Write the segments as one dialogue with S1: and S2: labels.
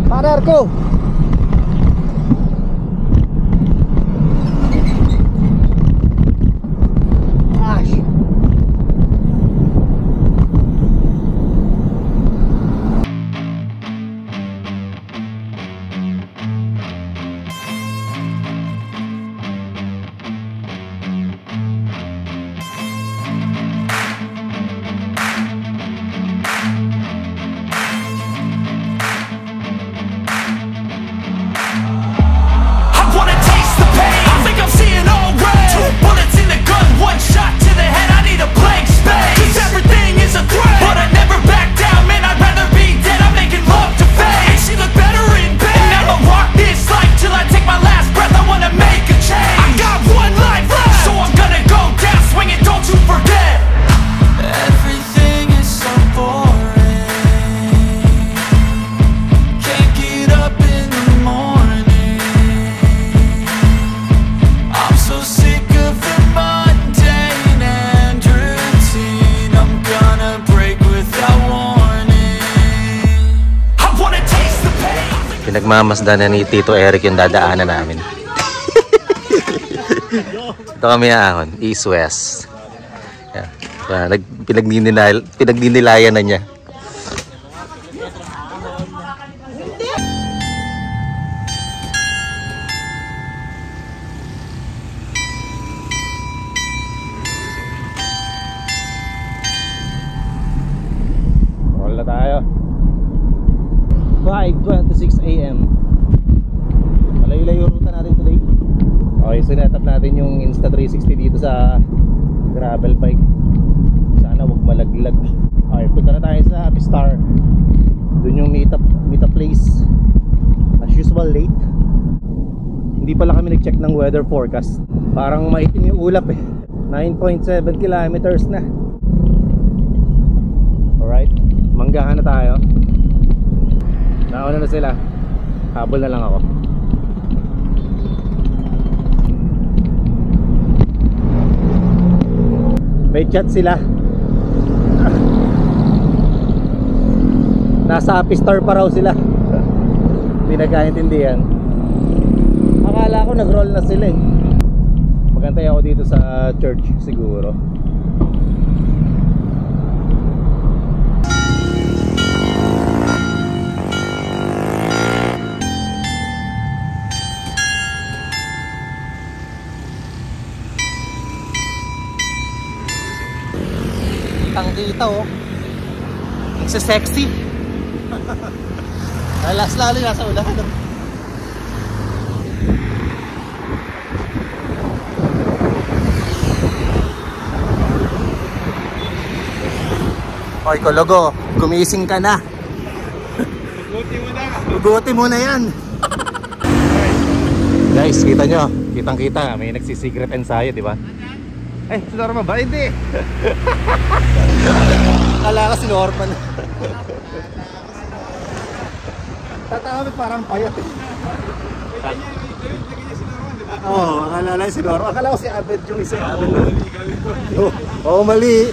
S1: Partner ko.
S2: Pinagmamasdan na ni Tito Eric yung dadaanan namin. Ito kami ahon, East West. Yeah. Pinagdinilayan na niya. Wala tayo. 5:26 AM. Malayo-layo ruta natin today. Okay, so net up natin yung Insta360 dito sa gravel bike. Sana wag malaglag. Okay, punta na tayo sa Pistar. Doon yung meet up place. As usual, late. Hindi pala kami nag-check ng weather forecast. Parang maitim yung ulap eh. 9.7 kilometers na. Alright, manggahan na tayo. Nauna na sila. Habol na lang ako. May chat sila. Nasa Pistar pa raw sila. Hindi nagkaintindihan. Akala ko nag-roll na sila eh. Magantay ako dito sa church siguro. Kita oh, nagsisexy. Alas lalo nasa unahan oh. Hoy Kologo, gumising ka na. Uguti mo na yan. Guys, kita nyo, kitang kita may nagsisecret ensayo, di ba? Eh, si Norman ba? Hindi. Kala ka si Norman. Tatawag parang payat eh. Oo, akala lang si Norman. Akala ko si Abed yung isa. Oo, mali.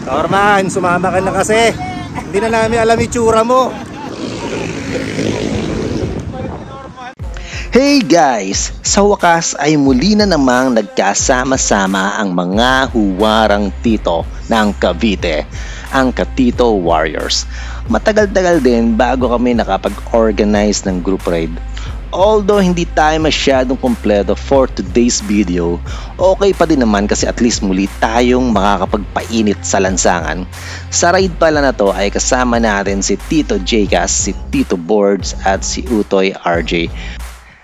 S2: Norman, sumama ka na kasi. Hindi na namin alam itsura mo.
S3: Hey guys! Sa wakas ay muli na namang nagkasama-sama ang mga huwarang tito ng Cavite, ang Katito Warriors. Matagal-tagal din bago kami nakapag-organize ng group ride. Although hindi tayo masyadong kompleto for today's video, okay pa din naman kasi at least muli tayong makakapagpainit sa lansangan. Sa ride pala na to ay kasama natin si Tito Jcas, si Tito Boards at si Utoy RJ.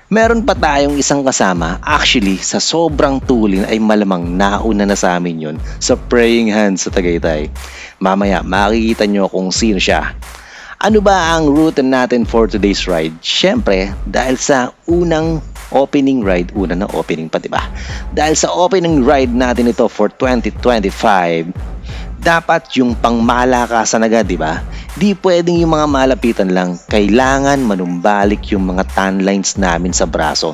S3: Meron pa tayong isang kasama, actually sa sobrang tulin ay malamang nauna na sa amin yun sa praying hands sa Tagaytay. Mamaya makikita nyo kung sino siya. Ano ba ang route natin for today's ride? Siyempre, dahil sa unang opening ride, una na opening pa diba? Dahil sa opening ride natin ito for 2025, dapat yung pangmalakasan agad, diba? Di pwedeng yung mga malapitan lang, kailangan manumbalik yung mga tan lines namin sa braso.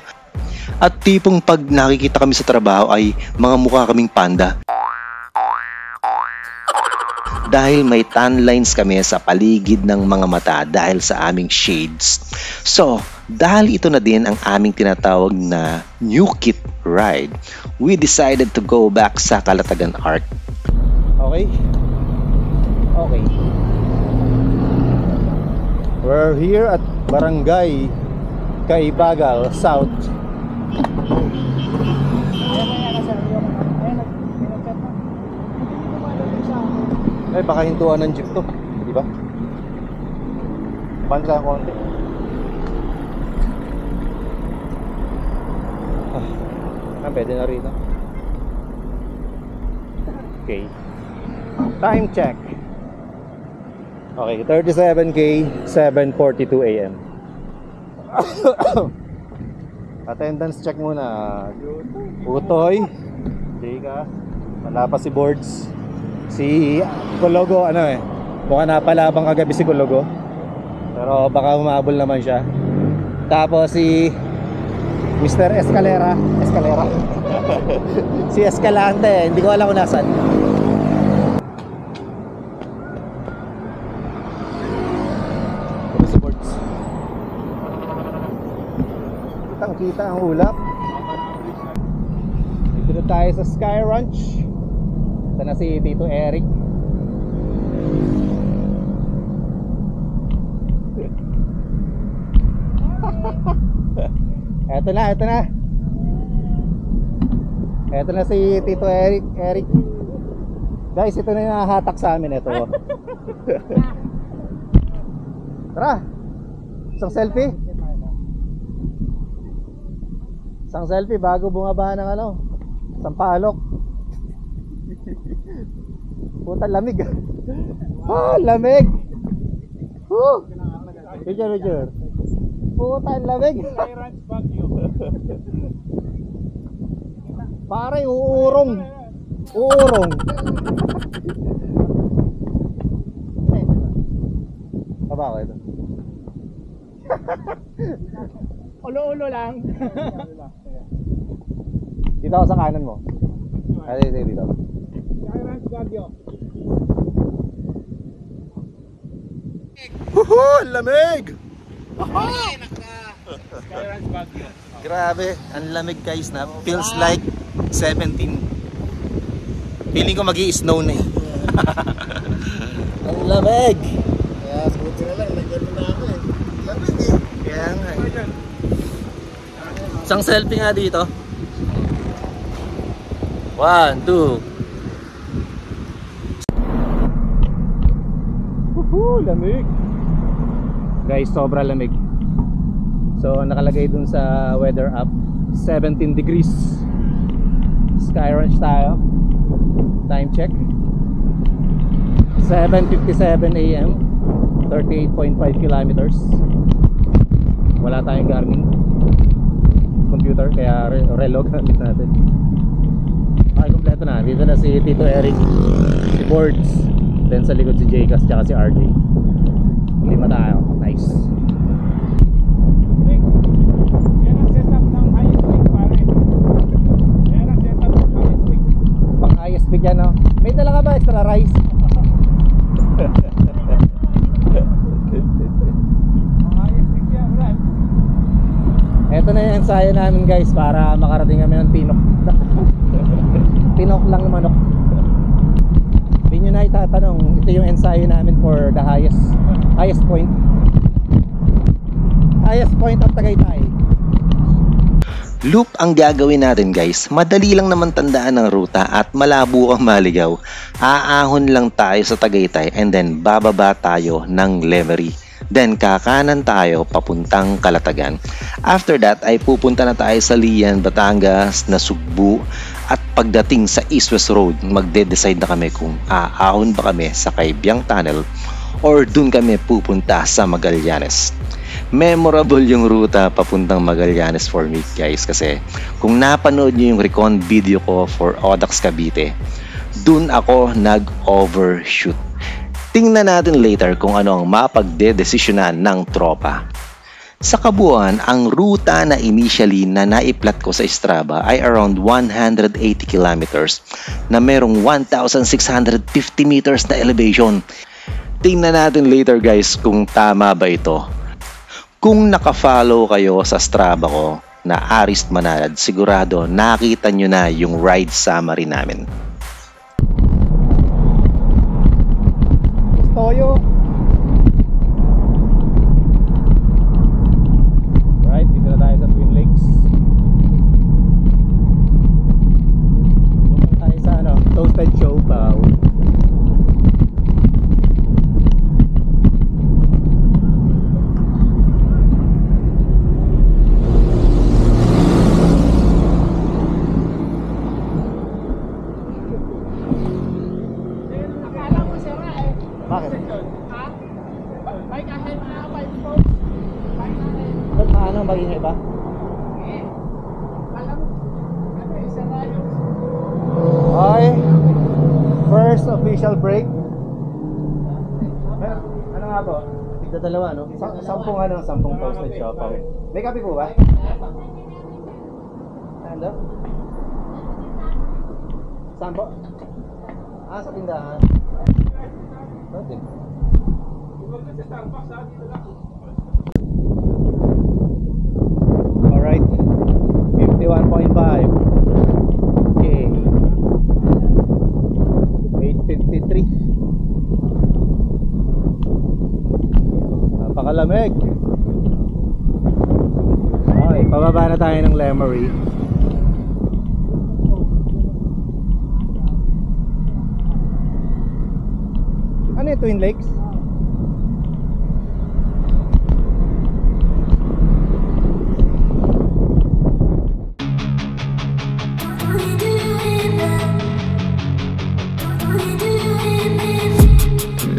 S3: At tipong pag nakikita kami sa trabaho ay mga mukha kaming panda. Dahil may tan lines kami sa paligid ng mga mata dahil sa aming shades. So, dahil ito na din ang aming tinatawag na New Kit Ride, we decided to go back sa Calatagan Arc.
S2: Okay. Okay. We're here at Barangay Caibagal South. Ay, baka hintuan ng jeep to, di ba? Pan ka konti. Pwede na rito. Okay. Time check. Okay, 37K, 7:42 AM. Attendance check muna. Utoy, Jika, wala pa si Boards. Si Kologo, ano mukhang napalabang kagabi si Kologo. Pero baka humabol naman siya. Tapos si Mr. Escalera. Si Escalante, hindi ko alam kung nasan. Si Boards. Kitang-kita ang ulap. Dito na tayo sa Sky Ranch. Ito na si Tito Eric. Ito na. Ito na si Tito Eric. Guys, ito na yung nahahatak sa amin. Ito. Tara. Isang selfie bago bumaba ng Sampalok. Puta, lamig. Lamig. Picture. Puta, lamig. Pare, uurong. Baba ko ito.
S1: Ulo-ulo lang.
S2: Dito ako sa kanan mo. Dito.
S1: Skyranch Baguio.
S2: Lamig!
S1: Skyranch Baguio.
S2: Grabe, ang lamig guys na. Feels like 17. Feeling ko magi-snow na eh. Ang lamig!
S1: Kaya buti na lang, nagano na ako eh. Lamig eh.
S2: Kaya nga eh. Isang selfie nga dito. 1, 2. Lamig. Guys, sobra lamig. So nakalagay dun sa weather app 17 degrees. Sky Ranch tayo. Time check 7:57 AM, 38.5 kilometers. Wala tayong Garmin computer, kaya relog gamit natin. Okay, kompleto na. Dito na si Tito Eric, si Boards, then sa likod si Jcas tsaka si RJ. 5 tayo. Nice.
S1: Yan ang setup ng highest peak, pare. Yan ang setup ng highest peak.
S2: Pang highest peak yan, no? May dala ka ba extra rice?
S1: Ang highest peak yan, Brad.
S2: Ito na yung ensayo namin guys para makarating kami ng Tinok. Tinok lang ng manok. Hindi nyo na itatanong, ito yung ensayo namin for the highest point. Highest point of Tagaytay.
S3: Loop ang gagawin natin guys. Madali lang naman tandaan ng ruta at malabo kang maligaw. Aahon lang tayo sa Tagaytay and then bababa tayo ng Lemery. Then kakanan tayo papuntang Calatagan. After that ay pupunta na tayo sa Lian, Batangas, Nasugbu. At pagdating sa East West Road, magde-decide na kami kung aahon ba kami sa Caibiyang Tunnel or dun kami pupunta sa Magallanes. Memorable yung ruta papuntang Magallanes for me guys, kasi kung napanood nyo yung recon video ko for Audax Cavite, dun ako nag-overshoot. Tingnan natin later kung ano ang mapagdedesisyonan ng tropa. Sa kabuuan, ang ruta na initially na naiplat ko sa Strava ay around 180 kilometers na merong 1,650 meters na elevation. Tingnan natin later guys kung tama ba ito. Kung nakafollow kayo sa Strava ko na Arist Manalad, sigurado nakita nyo na yung ride summary namin.
S2: Toyo. Right, dito na tayo sa Twin Lakes. Pumunta tayo sa Toasted Siopaw. Bakit?
S1: Ha? May kahit mga 5 posts.
S2: Ba't paano maging iba?
S1: Alam mo, isa na yung...
S2: Okay. First official break. Ano nga po? Tigda dalawa, no? Sampung toasted siopaw. May kape po ba? Ano? Saan po? Sa tindahan. Okay. Alright. 51.5. Okay. 8:53. Napakalamig. Okay, pababa na tayo ng Lemery. Ano yung Twin Lakes?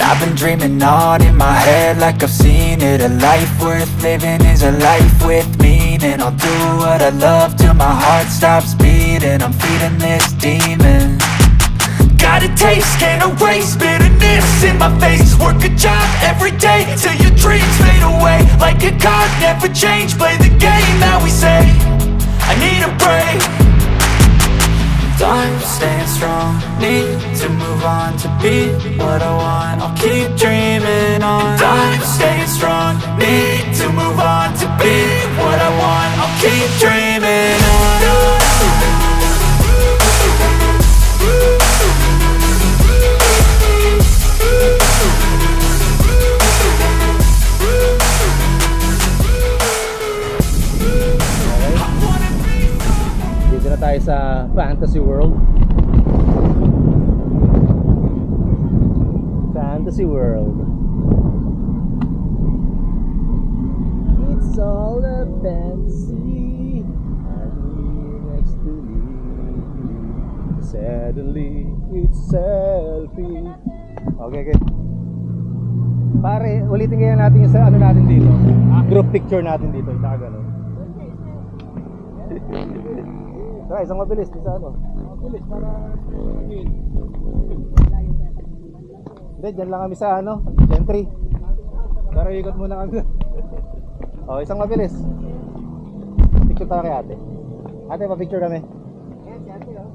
S4: I've been dreaming on in my head like I've seen it. A life worth living is a life with meaning. I'll do what I love till my heart stops beating. I'm feeding this demon. Got a taste, can't erase bitterness in my face. Work a job every day till your dreams fade away. Like a card, never change, play the game that we say. I need a break. I'm staying strong, need to move on to be what I want. I'll keep dreaming on. I'm staying strong, need to move on to be what I want. I'll keep dreaming on.
S2: Dito na tayo sa Fantasy World. Fantasy World. It's all a fantasy. I'm here next to me. Suddenly it's selfie. Okay. Pare, ulitin kaya natin yung sa ano natin dito. Group picture natin dito. Nakagano. Tara, isang mabilis sa ano? Mabilis para hindi, dyan lang kami sa ano, Gentry. Tara, ikot muna kami. O, isang mabilis. Picture tayo kay ate. Ate, pa-picture kami.
S1: Ayan, si ate, oh.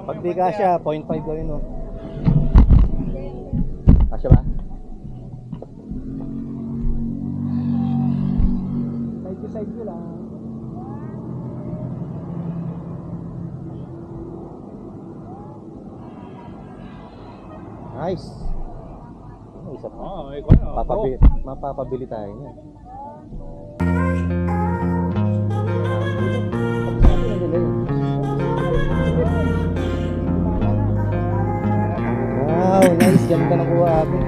S2: Pag di kasya, 0.5 gawin mo. Kasya ba?
S1: Side ko lang.
S2: Nice. Isa pa.
S1: Ikaw
S2: Mapapabili tayo niya. Wow, nice. Ganda na kuha atin.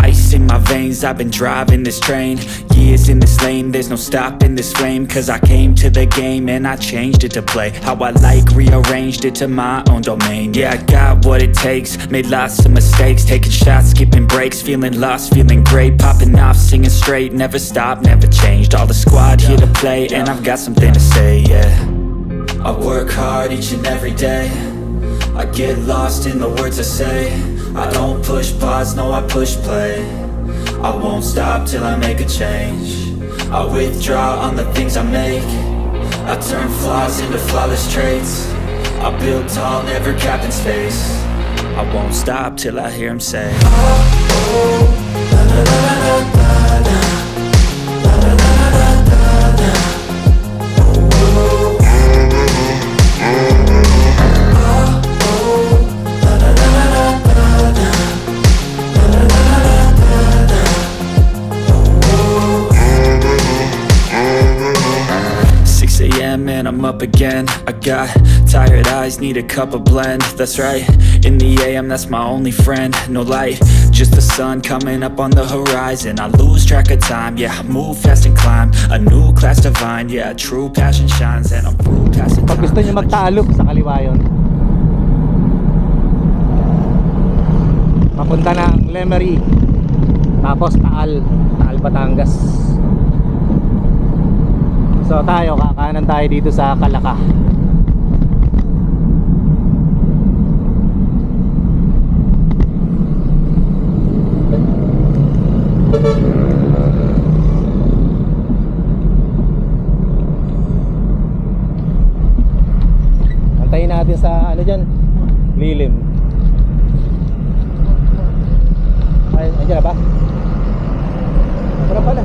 S4: Ice in my veins, I've been driving this train. Years in this lane, there's no stopping this flame. Cause I came to the game and I changed it to play how I like, rearranged it to my own domain. Yeah, I got what it takes, made lots of mistakes, taking shots, skipping breaks, feeling lost, feeling great, popping off, singing straight, never stopped, never changed. All the squad here to play and I've got something to say, yeah. I work hard each and every day, I get lost in the words I say. I don't push pause, no I push play. I won't stop till I make a change. I withdraw on the things I make. I turn flaws into flawless traits. I build tall, never capped in space. I won't stop till I hear him say, oh, oh, la la la la la la, la la la la la la, oh, oh, la la la la la la, la la la la la, oh, 6 a.m. and I'm up again. I got tired eyes, need a cup of blend. That's right, in the AM, that's my only friend. No light, just the sun coming up on the horizon. I lose track of time, yeah, I move fast and climb a new class divine, yeah, true passion shines. And I'm through passing time.
S2: Pag gusto nyo magtaalok, sa kaliwa yun. Papunta ng Lemery, tapos Taal Batangas. So tayo, kakanan tayo dito sa Kalaka. Antayin natin sa ano dyan, lilim. Ay, andyan na ba? Para pala.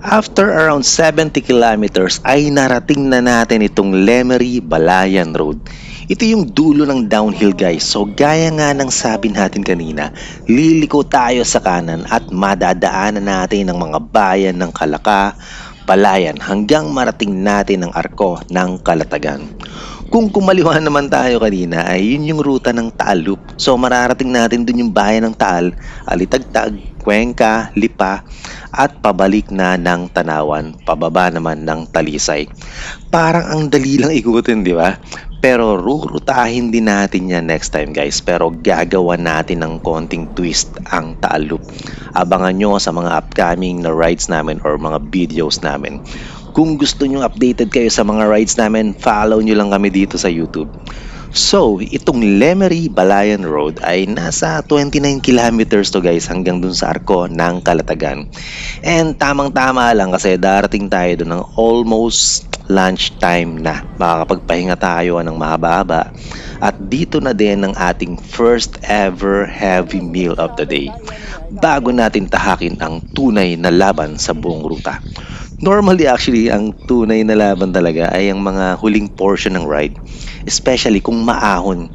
S3: After around 70 kilometers ay narating na natin itong Lemery Balayan Road. Ito yung dulo ng downhill guys. So gaya nga ng sabi natin kanina, liliko tayo sa kanan at madadaanan natin ang mga bayan ng Kalaka, Balayan hanggang marating natin ang arko ng Kalatagan. Kung kumaliwa naman tayo kanina ay yun yung ruta ng Taal Loop. So mararating natin dun yung bayan ng Taal, Alitagtag, Cuenca, Lipa at pabalik na ng Tanawan, pababa naman ng Talisay. Parang ang dali lang ikutin, di ba? Pero rurutahin din natin yan next time guys. Pero gagawa natin ng konting twist ang Taal Loop. Abangan nyo sa mga upcoming na rides namin or mga videos namin. Kung gusto nyo updated kayo sa mga rides namin, follow nyo lang kami dito sa YouTube. So, itong Lemery Balayan Road ay nasa 29 kilometers to guys hanggang dun sa arko ng Kalatagan. And tamang-tama lang kasi darating tayo dun ng almost lunchtime na. Makakapagpahinga tayo ng mahaba-haba. At dito na din ang ating first ever heavy meal of the day. Bago natin tahakin ang tunay na laban sa buong ruta. Normally actually, ang tunay na laban talaga ay ang mga huling portion ng ride. Especially kung maahon.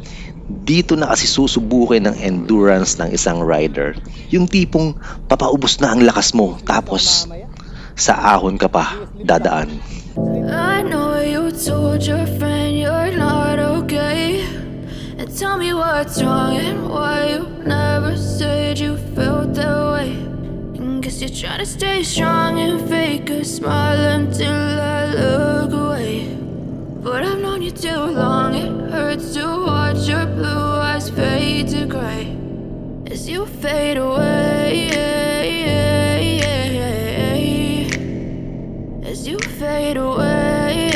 S3: Dito na kasi susubukin ng endurance ng isang rider. Yung tipong papaubos na ang lakas mo tapos sa ahon ka pa dadaan.
S5: I know you told your friend you're not okay. And tell me what's wrong and why you never said you felt that way. Guess you're trying to stay strong and fake a smile until I look away. But I've known you too long, it hurts to watch your blue eyes fade to gray as you fade away, as you fade away.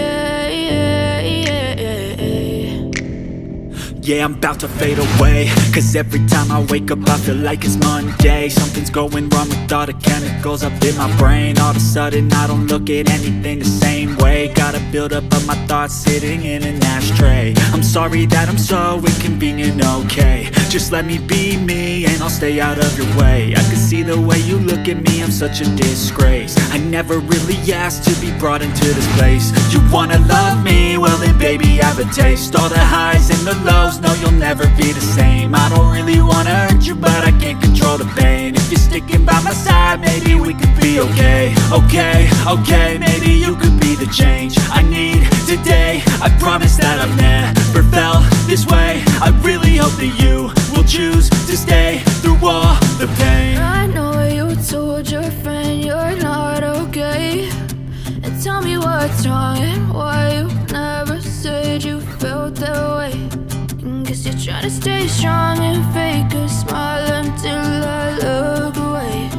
S4: Yeah, I'm about to fade away, cause every time I wake up I feel like it's Monday. Something's going wrong with all the chemicals up in my brain. All of a sudden I don't look at anything the same way. Got a build up of my thoughts sitting in an ashtray. I'm sorry that I'm so inconvenient, okay. Just let me be me and I'll stay out of your way. I can see the way you look at me, I'm such a disgrace. I never really asked to be brought into this place. You wanna love me? Well then baby I have a taste. All the highs and the lows, no you'll never be the same. I don't really wanna hurt you but I can't control the pain. If you're sticking by my side maybe we could be okay. Okay, maybe you could be the change I need today. I promise that I've never felt this way. I really hope that you will choose to stay through all the pain.
S5: I know you told your friend you're not okay. And tell me what's wrong and why you never said you felt that way. Guess you're trying to stay strong and fake a smile until I look away.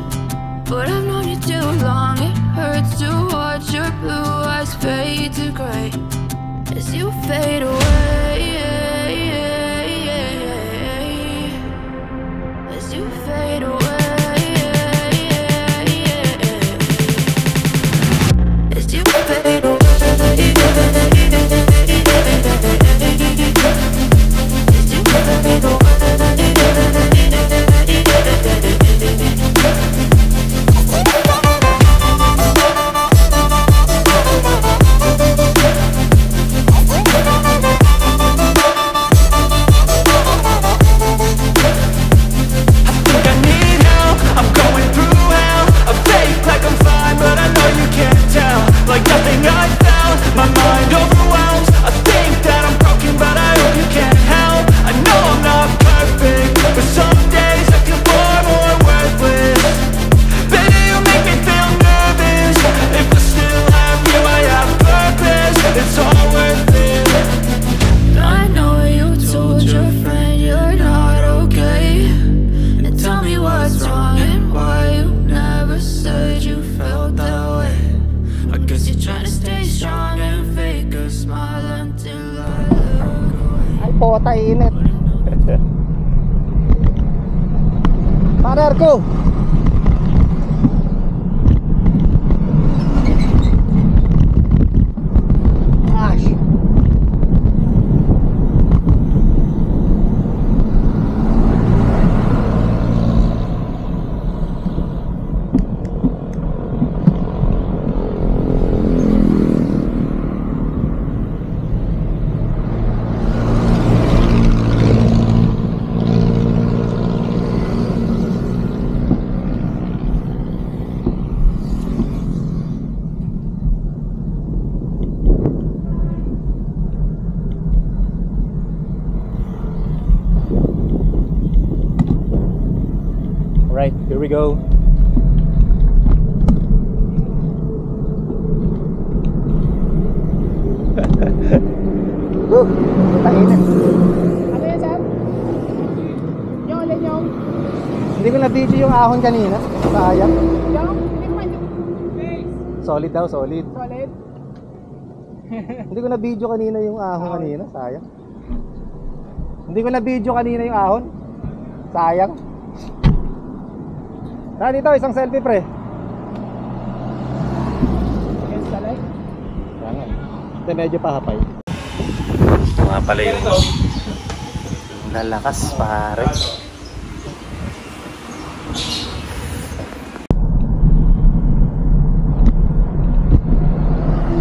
S5: But I've known you too long, it hurts you fade away, as you fade away, as you fade away.
S2: Pota init. Partner ko. Right, here we go. Tainit.
S1: Ano yan, Sam? Yung alin yung?
S2: Hindi ko na-video yung ahon kanina. Sayang.
S1: Yung? Hindi ko man yung face.
S2: Solid daw, solid.
S1: Solid.
S2: Hindi ko na-video kanina yung ahon kanina. Sayang. Hindi ko na-video kanina yung ahon. Sayang. Ah, dito, isang selfie pre.
S1: Yes, talay.
S2: Yangan. Ito medyo pahapay. Mga pala yung lalakas pare.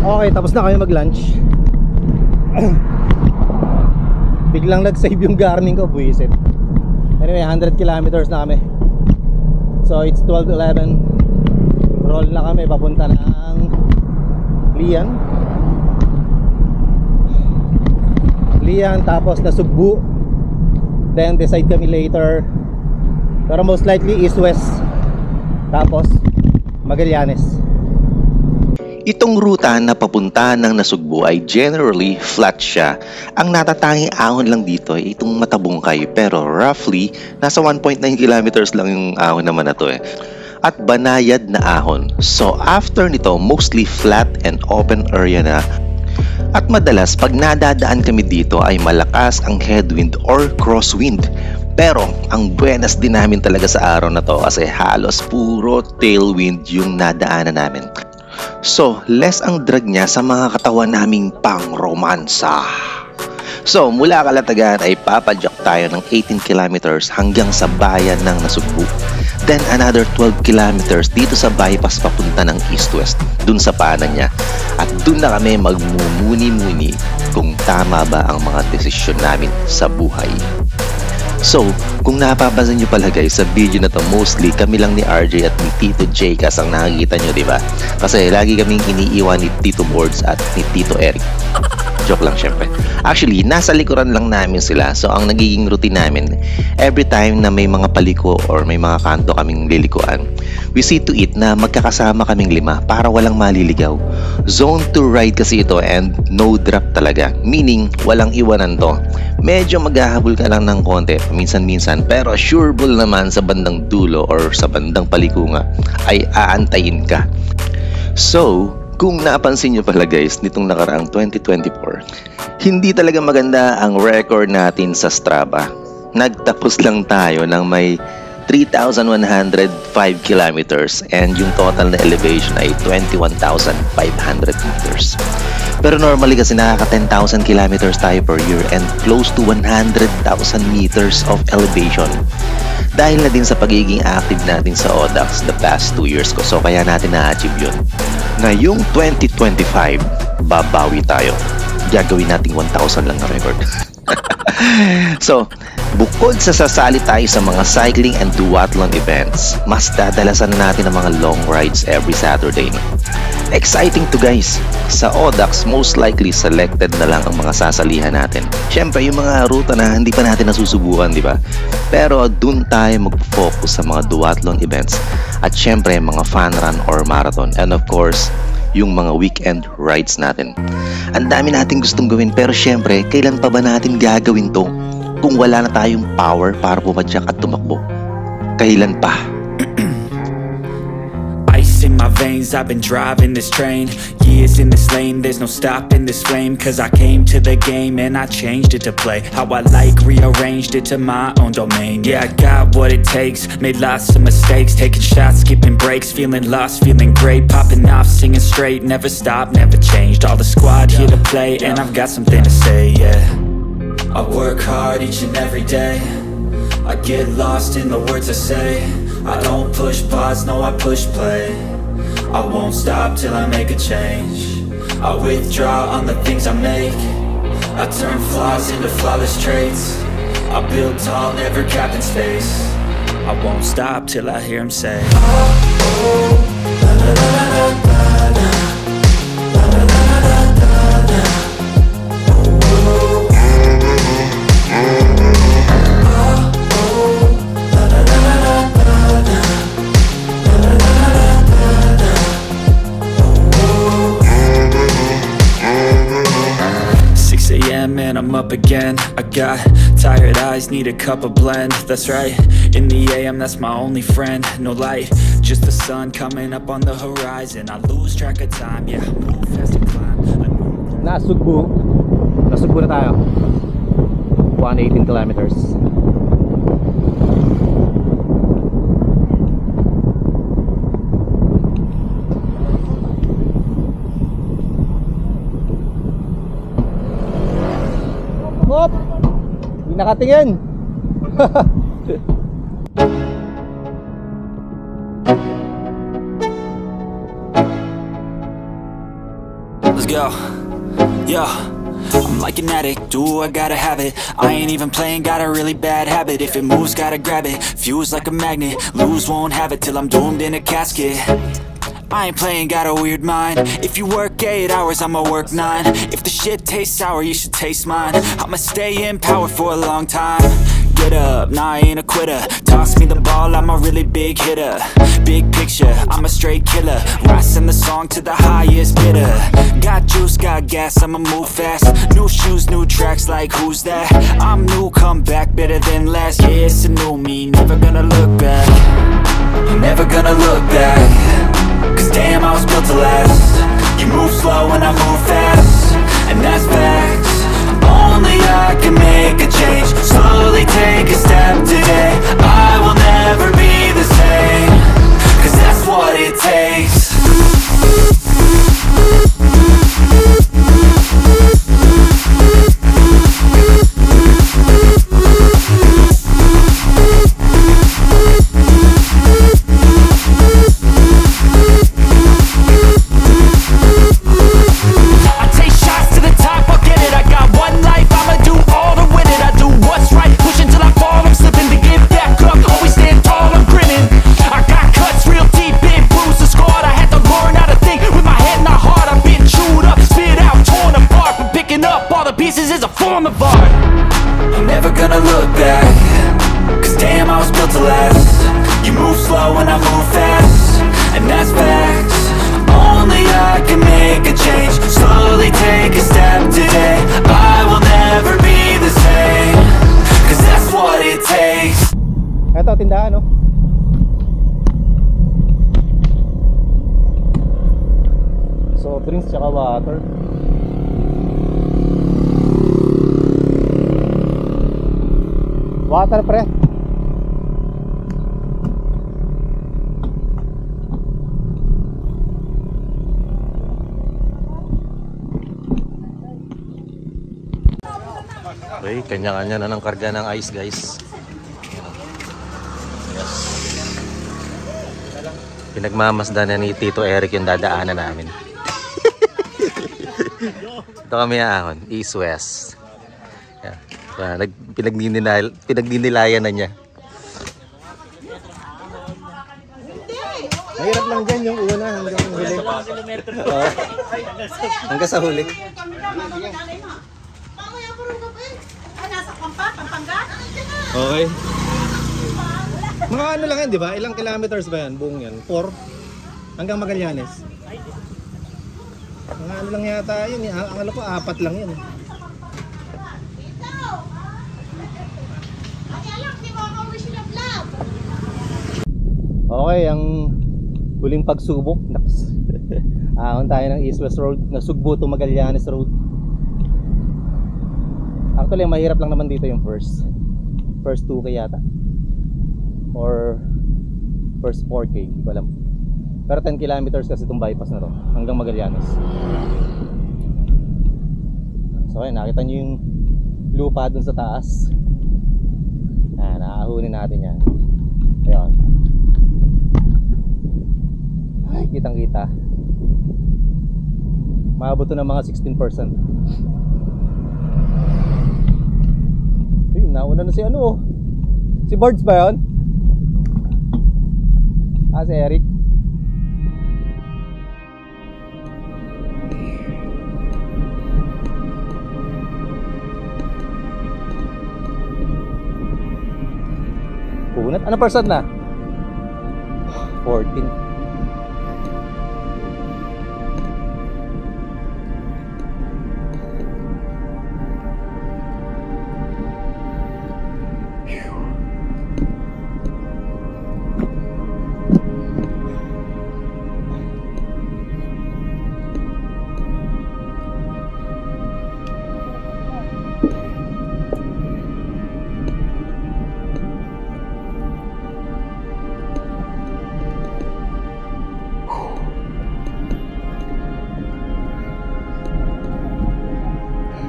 S2: Okay, tapos na kayo mag-lunch. Biglang nag-save yung Garmin ko, buwisit. Anyway, 100 kilometers na kami. So it's 12:11. Roll na kami papunta ng Lian, tapos na Sugbu. Then decide kami later. Pero most likely east-west. Tapos Magallanes.
S3: Itong ruta na papunta ng Nasugbu ay generally flat siya. Ang natatanging ahon lang dito ay itong Matabungkay, pero roughly nasa 1.9 kilometers lang yung ahon naman na to eh. At banayad na ahon. So after nito, mostly flat and open area na. At madalas pag nadadaan kami dito ay malakas ang headwind or crosswind. Pero ang buenas din namin talaga sa araw na to kasi halos puro tailwind yung nadaanan namin. So, less ang drag niya sa mga katawan naming pang-romansa. So, mula Calatagan ay papadyak tayo ng 18 kilometers hanggang sa bayan ng Nasugbu. Then, another 12 kilometers dito sa bypass papunta ng east-west, dun sa paanan niya. At dun na kami magmumuni-muni kung tama ba ang mga desisyon namin sa buhay. So, kung napapansin nyo pala guys, sa video na to mostly kami lang ni RJ at ni Tito Jcas ang nakikita nyo, diba? Kasi lagi kaming iniiwan ni Tito Boards at ni Tito Eric. Joke lang syempre. Actually, nasa likuran lang namin sila. So, ang nagiging routine namin, every time na may mga paliko or may mga kanto kaming lilikuan, we see to it na magkakasama kaming 5 para walang maliligaw. Zone 2 ride kasi ito and no drop talaga. Meaning, walang iwanan to. Medyo maghahabol ka lang ng konti, minsan-minsan, pero sureball naman sa bandang dulo or sa bandang palikunga ay aantayin ka. So, kung napansin nyo pala guys, nitong nakaraang 2024, Hindi talaga maganda ang record natin sa Strava. Nagtapos lang tayo ng may 3,105 kilometers and yung total na elevation ay 21,500 meters. Pero normally kasi nakaka 10,000 kilometers tayo per year and close to 100,000 meters of elevation. Dahil na din sa pagiging active natin sa ODAX the past 2 years ko. So kaya natin na-achieve yun. Ngayong 2025, babawi tayo. Gagawin nating 1,000 lang na record. So, bukod sa sasali tayo sa mga cycling and duathlon events, mas dadalasan na natin ang mga long rides every Saturday. Exciting to guys! Sa ODAX, most likely selected na lang ang mga sasalihan natin. Siyempre, yung mga ruta na hindi pa natin nasusubukan, di ba? Pero dun tayo mag-focus sa mga duathlon events at siyempre mga fun run or marathon, and of course, yung mga weekend rides natin. Ang dami natin gustong gawin, pero syempre, kailan pa ba natin gagawin to kung wala na tayong power para pumadyak at tumakbo? Kailan pa?
S4: Ice in my veins, I've been driving this train. Years in this lane, there's no stopping this flame. Cause I came to the game and I changed it to play how I like, rearranged it to my own domain. Yeah, I got what it takes, made lots of mistakes, taking shots, skipping breaks, feeling lost, feeling great, popping off, singing straight, never stopped, never changed. All the squad here to play and I've got something to say, yeah. I work hard each and every day, I get lost in the words I say. I don't push pause, no I push play. I won't stop till I make a change. I withdraw on the things I make. I turn flaws into flawless traits. I build tall, never capped in space. I won't stop till I hear him say, oh, oh, la la la la la la. And I'm up again. I got tired eyes, need a cup of blend. That's right, in the AM, that's my only friend. No light, just the sun coming up on the horizon. I lose track of time, yeah, move fast and climb.
S2: Nasugbu na tayo. 118 kilometers. Hop! Hindi nakatingin!
S4: Let's go. Yeah. I'm like an addict, do I gotta have it. I ain't even playing, got a really bad habit. If it moves, gotta grab it, fuse like a magnet. Lose, won't have it till I'm doomed in a casket. I ain't playing, got a weird mind. If you work 8 hours, I'ma work 9. If the shit tastes sour, you should taste mine. I'ma stay in power for a long time. Get up, nah, I ain't a quitter. Toss me the ball, I'm a really big hitter. Big picture, I'm a straight killer. Rising the song to the highest bidder. Got juice, got gas, I'ma move fast. New shoes, new tracks, like who's that? I'm new, come back, better than last. Yeah, it's a new me, never gonna look back. Never gonna look back. Cause damn, I was built to last. You move slow and I move fast, and that's facts. Only I can make a change. Slowly take a step today. I will never be the same. Cause that's what it takes.
S2: Ito, tindahan, no? So, drinks tsaka water. Water pre. Okay, kanya-kanya na ng karga ng ice guys. Pinagmamasdan na ni Tito Eric yung dadaanan namin. Ito kami ahon, east-west. Yeah. Pinagdinilayan na niya. Mahirap lang dyan yung una hanggang huli. Hanggang sa huli. Okay. Mga ano lang yan, di ba? Ilang kilometers ba yan? Buong yan? 4? Hanggang Magallanes? Mga ano lang yata yun. Ang alam ko, 4 lang yun. Okay, ang huling pagsubok. Ahon tayo ng East-West Road. Nasugbo to Magallanes Road. Actually, mahirap lang naman dito yung first 2K yata. Or first 4K, hindi ko alam. Pero 10 kilometers kasi itong bypass na to hanggang Magallanes. So ayun, nakita nyo yung lupa dun sa taas. Naahunin natin yan. Ayun. Ay, kitang kita. Maabot to ng mga 16%. Ay, nauna na si ano. Si Birds ba yun? Si Eric. Punat? Ano percent na? 14.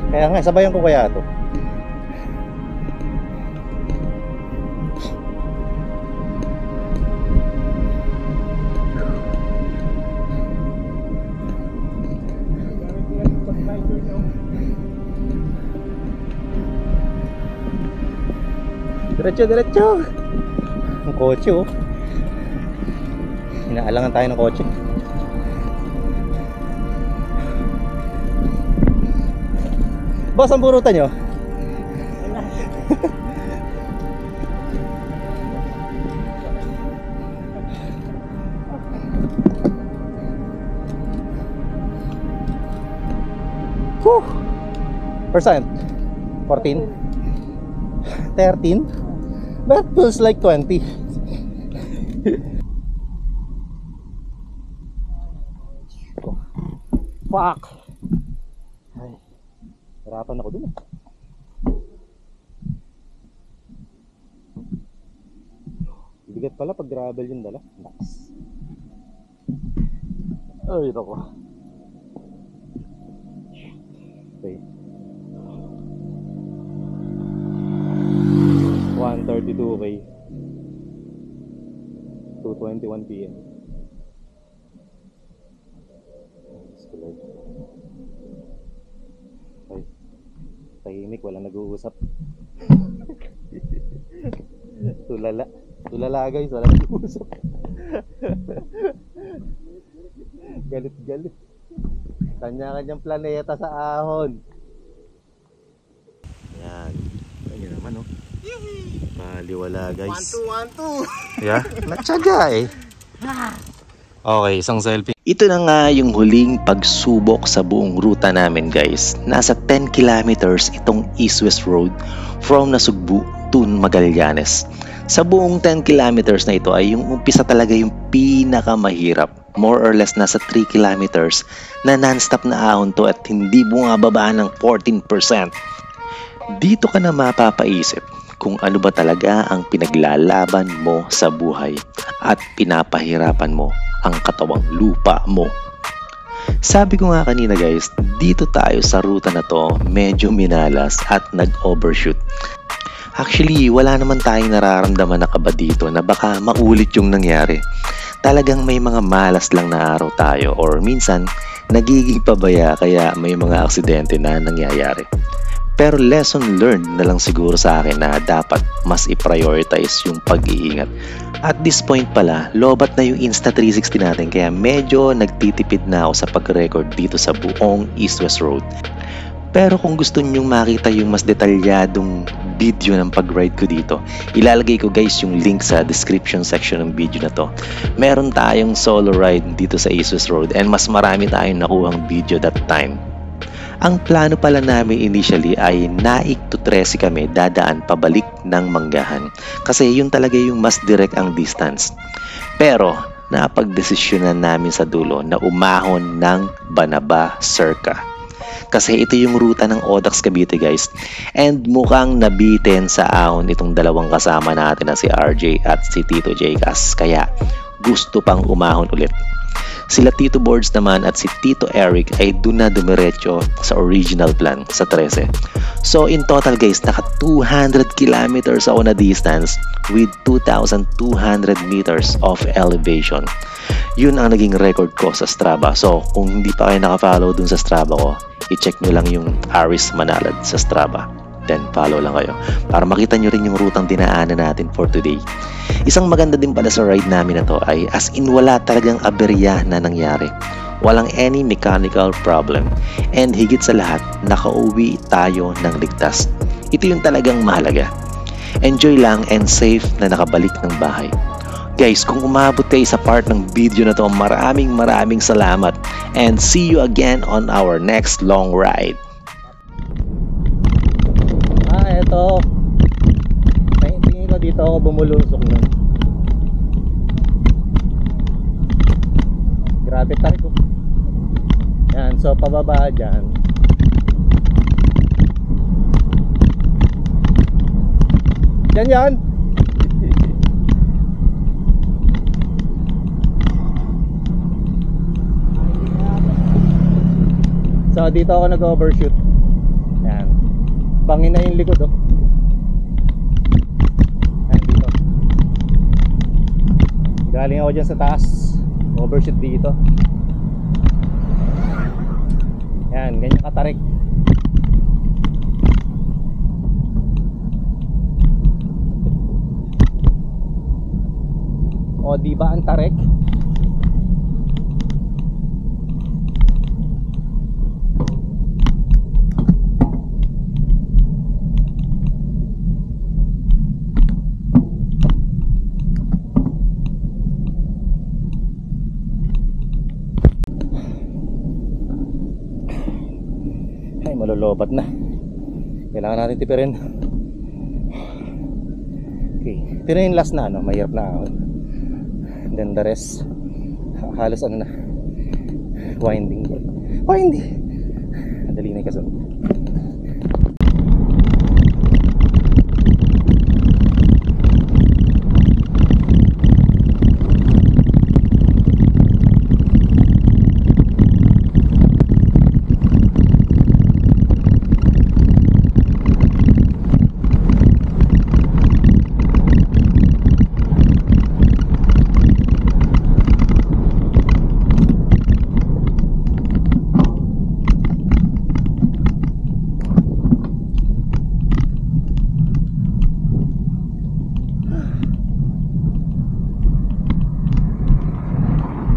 S2: Kaya nga, sabayan ko kaya ito. Diretso. Ang kotse oh. Inaalangan tayo ng kotse. Boss, ang burutan nyo? Whew! Percent? 14? 13? That feels like 20. Fuck! Harapan ako dun eh. Bigat pala pag gravel yung dala. Nice. Ay, ito ko. Okay. 1:32 okay. 2:21 PM. Ay, tahimik, walang nag-uusap. Tulala guys, walang nag-uusap. Galit. Kanya-kanyang planeta sa ahon. Yan. Ayan naman oh. Maliwala guys. 1-2. Yeah, natsaga eh. Okay, isang selfie.
S3: Ito na nga yung huling pagsubok sa buong ruta namin guys. Nasa 10 kilometers itong East-West Road from Nasugbu to Magallanes. Sa buong 10 kilometers na ito ay yung umpisa talaga yung pinakamahirap. More or less nasa 3 kilometers na non-stop na ahon to at hindi bumababa ng 14%. Dito ka na mapapaisip kung ano ba talaga ang pinaglalaban mo sa buhay at pinapahirapan mo ang katawang lupa mo. Sabi ko nga kanina guys, dito tayo sa ruta na to medyo minalas at nag-overshoot. Actually, wala naman tayong nararamdaman na kaba dito na baka maulit yung nangyari. Talagang may mga malas lang na araw tayo or minsan nagiging pabaya kaya may mga aksidente na nangyayari. Pero lesson learned na lang siguro sa akin na dapat mas i-prioritize yung pag-iingat. At this point pala, lobat na yung Insta360 natin kaya medyo nagtitipid na ako sa pag-record dito sa buong East-West Road. Pero kung gusto nyong makita yung mas detalyadong video ng pag-ride ko dito, ilalagay ko guys yung link sa description section ng video na to. Meron tayong solo ride dito sa East-West Road and mas marami tayong nakuhang video that time. Ang plano pala namin initially ay Naik to Trece kami dadaan pabalik ng Manggahan kasi yun talaga yung mas direct ang distance. Pero napagdesisyonan namin sa dulo na umahon ng Banaba Circa. Kasi ito yung ruta ng Audax Cavite guys and mukhang nabitin sa ahon itong dalawang kasama natin na si RJ at si Tito Jcas kaya gusto pang umahon ulit. Sila Tito Boards naman at si Tito Eric ay dun na dumiretso sa original plan sa Trece. So in total guys, naka 200 kilometers ako na distance with 2,200 meters of elevation. Yun ang naging record ko sa Strava. So kung hindi pa kayo nakafollow dun sa Strava ko, i-check nyo lang yung Aris Manalad sa Strava. Then follow lang kayo para makita nyo rin yung rutang dinaanan natin for today. Isang maganda din pala sa ride namin na to ay as in wala talagang aberya na nangyari. Walang any mechanical problem. And higit sa lahat, nakauwi tayo ng ligtas. Ito yung talagang mahalaga. Enjoy lang and safe na nakabalik ng bahay. Guys, kung umabot kayo sa part ng video na to, maraming salamat. And see you again on our next long ride.
S2: Ito. Tingin ko dito ako bumulusok nun. Grabe tarik ko. Yan, so pababa dyan. Yan. So dito ako nag-overshoot. Yan. Bangin na yung likod oh. Ayan dito. Galing ako dyan sa taas. Overshoot dito. Yan, ganyan katarik. O diba ang tarik? Malolobat na. Kailangan natin tipirin. Okay, ito na yung last na ano, mahirap na ako. Then the rest halos ano na, winding. Madali na yung kasunod.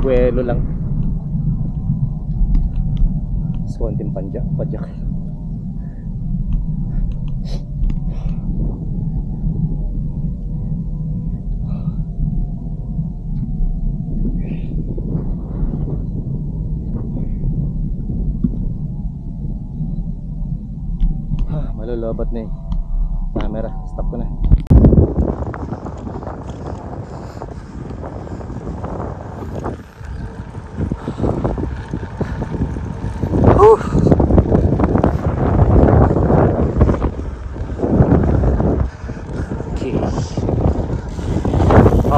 S2: Buwelo lang. Konting padyak. Malolobat na eh. Camera, stop ko na.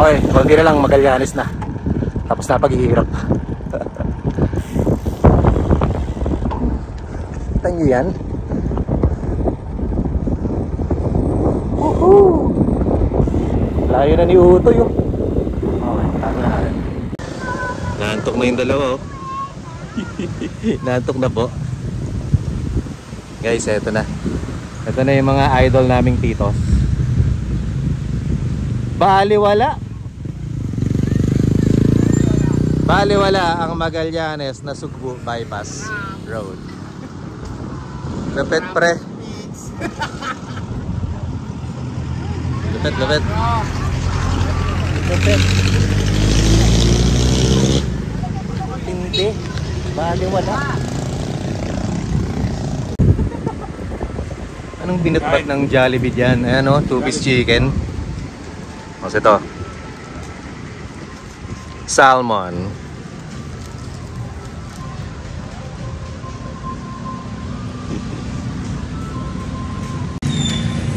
S2: Okay, konti na lang, Magallanes na. Tapos na paghihirap. Kita nyo yan? Woohoo! Layo na ni Utoy yun. Okay, tago na natin. Naantok na yung dalawa oh. Naantok na po. Guys, eto na. Ito na yung mga idol naming titos. Baliwala. Baliwala ang Magallanes na Sugbo Bypass Road. Lupit pre. Lupit, lupit. Lupit. Hindi. Baliwala. Anong binatbat ng Jollibee dyan? Ayan o, 2-piece chicken. Mas ito. Salmon.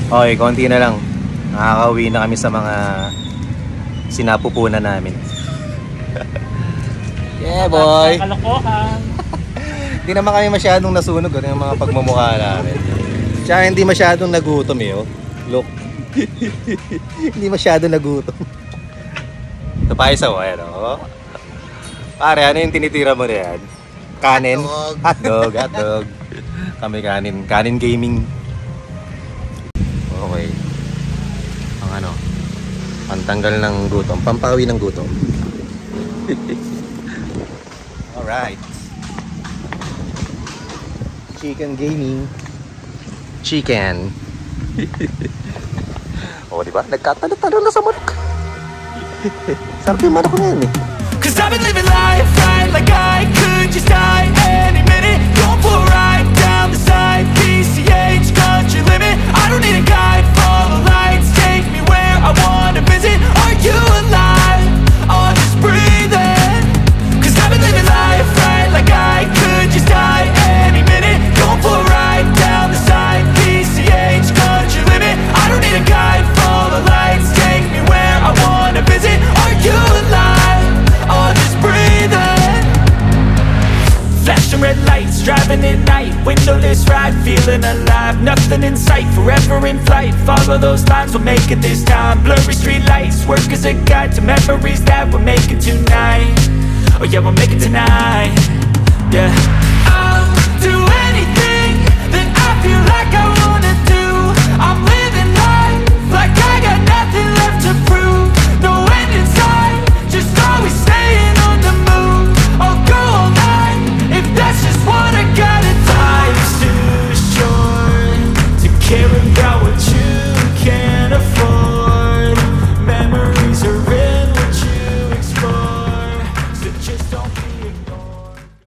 S2: Okay, konti na lang. Nakakauwi na kami sa mga sinapupunan namin. Yeah boy!
S1: Kalokohan.
S2: Hindi naman kami masyadong nasunog yung mga pagmumukha namin. Tsaka hindi masyadong nagutom eh oh. Look. Hindi masyadong nagutom. Ito pa isa oh, ayan oh. Pare, ano yung tinitira mo na yan? Kanin? Hotdog. Hotdog. Kami kanin. Kanin gaming. Okay. Ang ano, pantanggal ng gutom. Pampawi ng gutom. Alright. Chicken gaming. Chicken. Oh, diba? Nagkatalo-talo na sa manok. Sarap yung manok na yan eh.
S4: Cause I've been living life right like I could just die any minute. Going for a ride down the side, PCH country limit. I don't need a guide, follow lights, take me where I wanna visit. Are you alive? Or just breathing? Cause I've been living life right like I could just die any minute. Going for a ride down the side, PCH country limit. I don't need a guide, follow lights, take me where I wanna visit. Are you alive? Or just breathing? Flashing red lights, driving at night, windowless ride, feeling alive. Nothing in sight, forever in flight. Follow those lines, we'll make it this time. Blurry street lights, work as a guide to memories that we're making tonight. Oh yeah, we'll make it tonight. Yeah, I'll do anything that I feel like I want.